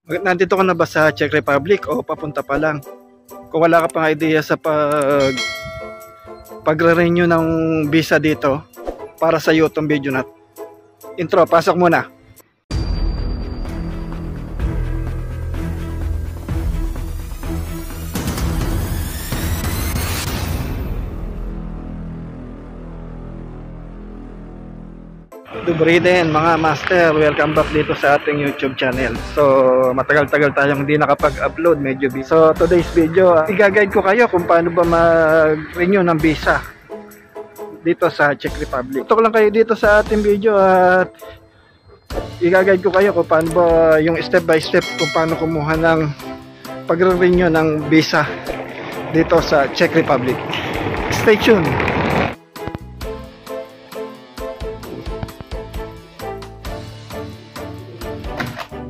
Nandito ka na ba sa Czech Republic o papunta pa lang? Kung wala ka pang idea sa pagre-renew ng visa dito, para sa iyo itong video na. Intro, pasok muna. Dubriden mga master, welcome back dito sa ating YouTube channel. So matagal-tagal tayong hindi nakapag-upload, medyo busy. So today's video, i-guide ko kayo kung paano ba mag-renew ng visa dito sa Czech Republic. Tutok lang kayo dito sa ating video at i-guide ko kayo kung paano ba yung step by step kung paano kumuha ng pag-renew ng visa dito sa Czech Republic. Stay tuned.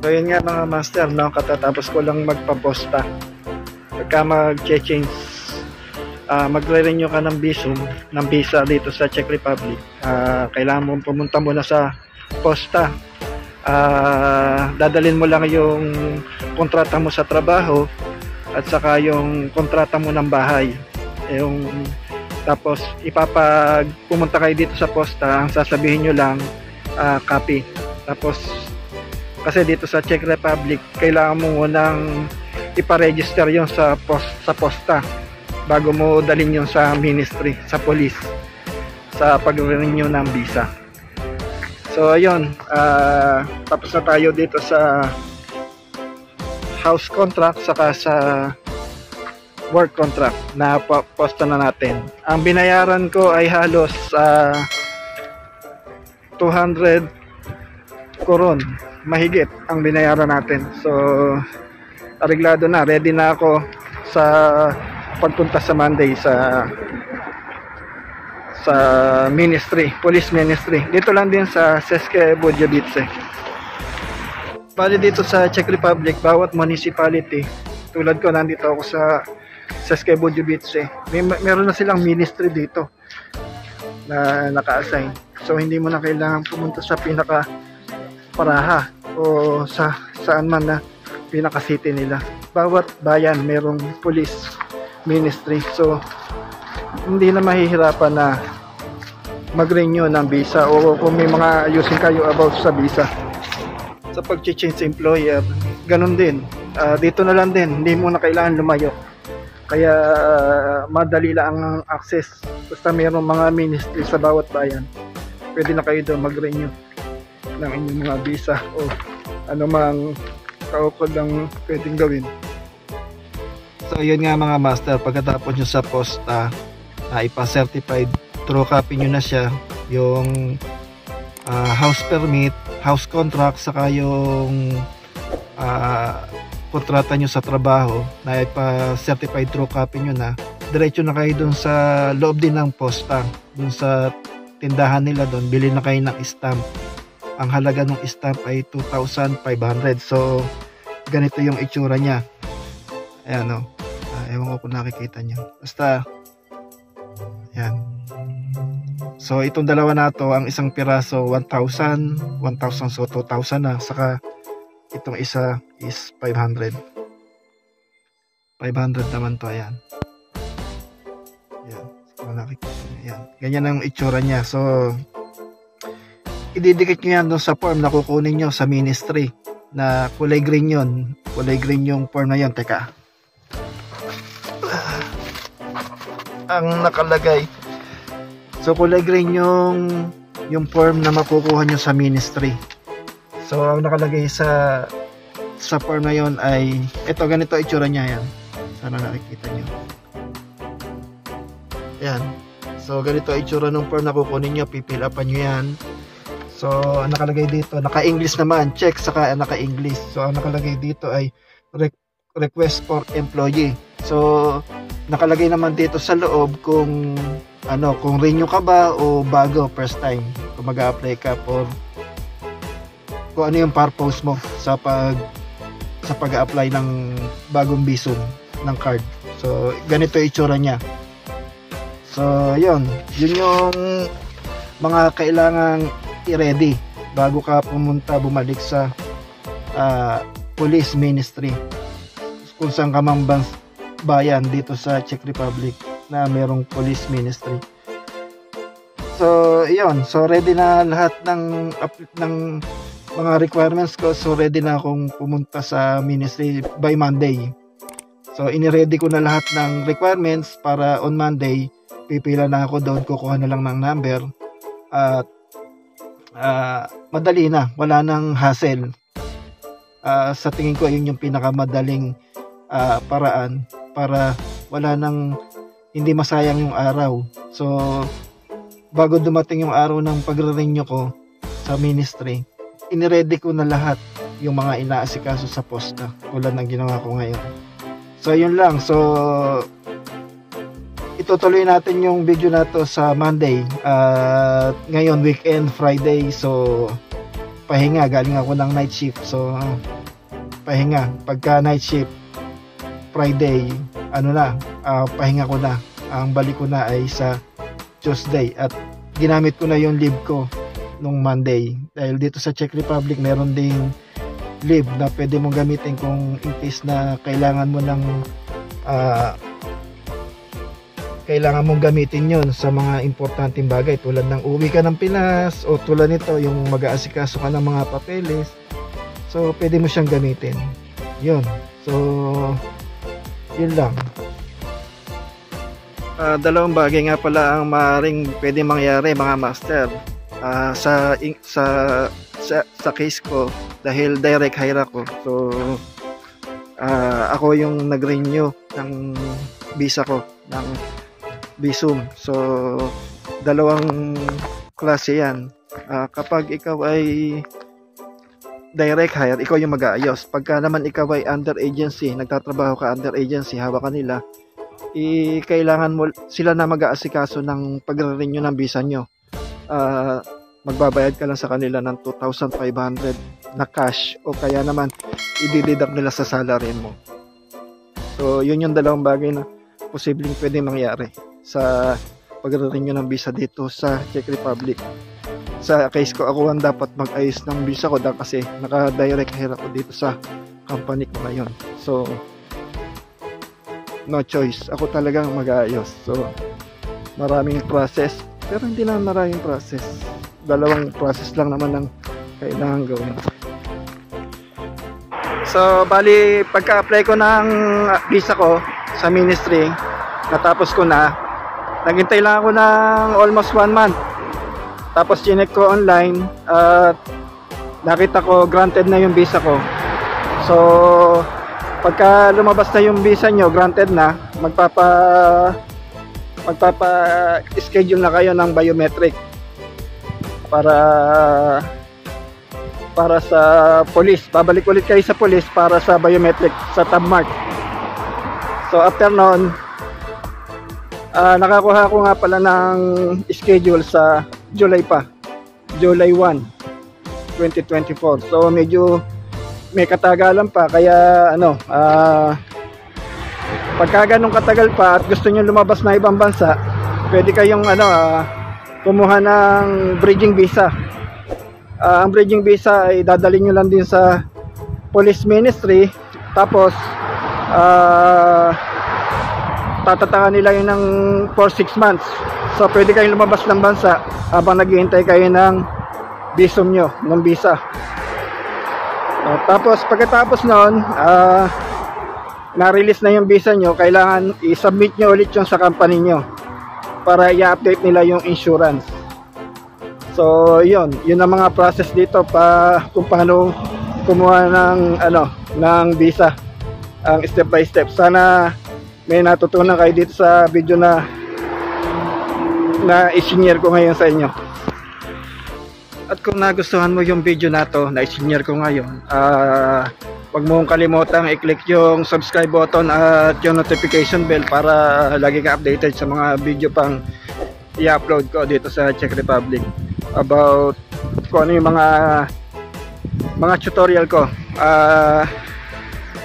So yun nga mga master, no? Katatapos ko lang magpaposta. Pagka mag-change, magre-renew ka ng visa dito sa Czech Republic, kailangan mo pumunta muna sa posta. Dadalhin mo lang yung kontrata mo sa trabaho at saka yung kontrata mo ng bahay. Tapos pumunta kayo dito sa posta, ang sasabihin nyo lang copy. Tapos kasi dito sa Czech Republic, kailangan mo munang ipa-register yon sa posta bago mo dalhin yon sa ministry, sa police, sa pag-renew ng visa. So ayun, tapos na tayo dito sa house contract saka sa work contract na posta na natin. Ang binayaran ko ay halos 200 koron, mahigit ang binayaran natin. So areglado na, ready na ako sa pagpunta sa Monday sa ministry, police ministry. Dito lang din sa České Budějovice. Bali dito sa Czech Republic, bawat municipality, tulad ko nandito ako sa České Budějovice, meron na silang ministry dito na naka-assign. So hindi mo na kailangan pumunta sa pinaka paraha o saan man na pinaka city nila. Bawat bayan merong police ministry, so hindi na mahihirapan na mag-renew ng visa o kung may mga ayusin kayo about sa visa. Sa pag-change employer, ganun din, dito na lang din, hindi mo na kailangan lumayo, kaya madali lang ang access. Basta mayroong mga ministry sa bawat bayan, pwede na kayo doon mag-renew ng inyong mga visa o anumang kaukod ang pwedeng gawin. So yun nga mga master, pagkatapos nyo sa posta, ipa-certified true copy nyo na siya, yung house permit, house contract, saka yung kontrata nyo sa trabaho na ipa-certified true copy nyo na, diretso na kayo dun sa loob din ng posta, dun sa tindahan nila dun, bili na kayo ng stamp. Ang halaga ng stamp ay 2,500. So ganito yung itsura niya. Ayan o. Ewan ko kung nakikita nyo. Basta ayan. So itong dalawa na to, ang isang piraso 1,000, so 2,000 na. Saka itong isa is 500 naman to. Ayan. Ayan. So nakikita nyo. Ayan. Ganyan ang itsura niya. So ididikit nyo yan doon sa form na kukunin nyo sa ministry na kulay green yun. Kulay green yung form na yun. Teka, ang nakalagay, so kulay green yung form na makukuha nyo sa ministry. So ang nakalagay sa form na yun ay ito, ganito itsura nya. Yan, sana nakikita nyo. Yan, so ganito itsura ng form na kukunin nyo. Pipil upan nyo yan. So ang nakalagay dito, naka-English naman, Czech saka naka-English. So ang nakalagay dito ay request for employee. So nakalagay naman dito sa loob kung renew ka ba o bago, first time, kung mag-a-apply ka for kung ano yung purpose mo sa pag-a-apply ng bagong visum ng card. So ganito itsura niya. So yun yung mga kailangang i-ready bago ka bumalik sa Police Ministry. Kung saan ka mang bayan dito sa Czech Republic na merong Police Ministry. So, iyon. So, ready na lahat ng mga requirements ko. So, ready na akong pumunta sa ministry by Monday. So, iniready ko na lahat ng requirements para on Monday, pipila na ako doon, kukuha na lang ng number. At madali na. Wala nang hassle. Sa tingin ko, yun yung pinakamadaling paraan para wala nang hindi masayang yung araw. So, bago dumating yung araw ng pagre-renew ko sa ministry, iniready ko na lahat yung mga inaasikaso sa posta tulad ng ginawa ko ngayon. So, yun lang. So, itutuloy natin yung video na to sa Monday. Ngayon, weekend, Friday. So, pahinga. Galing ako ng night shift. So, pahinga. Pagka night shift, Friday, pahinga ko na. Ang balik ko na ay sa Tuesday at ginamit ko na yung leave ko nung Monday dahil dito sa Czech Republic meron ding leave na pwede mong gamitin kung in case na kailangan mo ng kailangan mong gamitin yon sa mga importanteng bagay tulad ng uwi ka ng Pinas o tulad nito yung mag-aasikaso ka ng mga papeles. So pwede mo siyang gamitin yun. So yun lang. Dalawang bagay nga pala ang maaaring pwede mangyari mga master sa case ko dahil direct hire ako. So ako yung nag-renew ng visa ko ng visum. So dalawang klase yan. Kapag ikaw ay direct hire, ikaw yung mag-aayos. Pagka naman ikaw ay under agency, nagtatrabaho ka under agency, hawak kanila, kailangan mo sila na mag-aasikaso ng pagre-renew ng visa nyo. Magbabayad ka lang sa kanila ng 2,500 na cash o kaya naman i-deduct nila sa salary mo. So yun yung dalawang bagay na posibleng pwede mangyari sa pagre-renew ng visa dito sa Czech Republic. Sa case ko, ako ang dapat mag-ayos ng visa ko dahil kasi naka-direct hire ako dito sa company ko ngayon. So no choice, ako talagang mag-aayos. So maraming process, pero hindi naman maraming process, dalawang process lang naman ang kailangan gawin. So bali pagka-apply ko ng visa ko sa ministry, natapos ko na, naghintay lang ako ng almost 1 month. Tapos chinek ko online at nakita ko granted na yung visa ko. So pagka lumabas na yung visa nyo, granted na, magpapa-schedule na kayo ng biometric para sa police. Babalik ulit kayo sa police para sa biometric sa tabmark. So after noon, nakakuha ko nga pala ng schedule sa July 1, 2024. So medyo may katagalan pa, kaya pagka ganun katagal pa at gusto nyo lumabas na ibang bansa, pwede kayong kumuha ng bridging visa. Ang bridging visa ay dadalhin nyo lang din sa police ministry, tapos tatatangan nila yun ng for 6 months. So pwede kayong lumabas ng bansa habang naghihintay kayo ng visum nyo, ng visa. Tapos pagkatapos noon, na-release na yung visa nyo, kailangan i-submit nyo ulit yung sa company nyo para i-update nila yung insurance. So yun ang mga process dito kung paano kumuha ng visa, ang step by step. Sana may natutunan kayo dito sa video na i-share ko ngayon sa inyo. At kung nagustuhan mo yung video na to na i-share ko ngayon, huwag mong kalimutang i-click yung subscribe button at yung notification bell para lagi ka updated sa mga video pang i-upload ko dito sa Czech Republic about kung ano yung mga tutorial ko.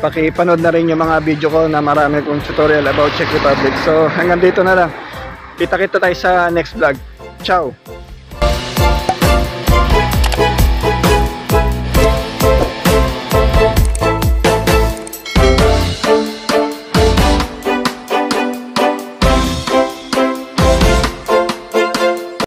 Pakipanood na rin yung mga video ko na marami kong tutorial about Czech Republic. So hanggang dito na lang. Kita-kita tayo sa next vlog. Ciao!